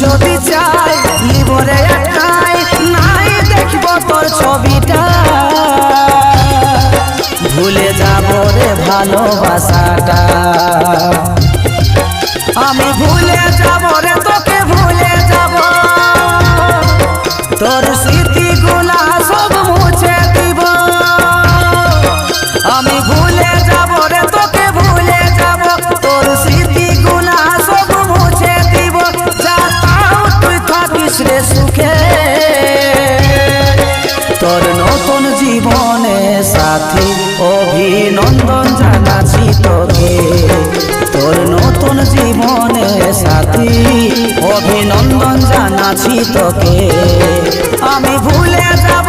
যদি চাই লিবরে একটাই নাই দেখব তোর ছবিটা ভুলে যাব রে ভালোবাসাটা আমি ভুলে যাব রে তোকে ভুলে যাব তোর স্মৃতিগুলা সব মুছে দিব আমি ভুলে যাব রে তোকে ভুলে যাব তোর স্মৃতিগুলা সব মুছে দিব যা তাও তুই থাকিস রে সুখে তোর নতুন জীবনে সাথী অভিনন্দন জানাচ্ছি তোকে তোর নতুন জীবনে সাথী অভিনন্দন জানাচ্ছি তোকে আমি ভুলে যাব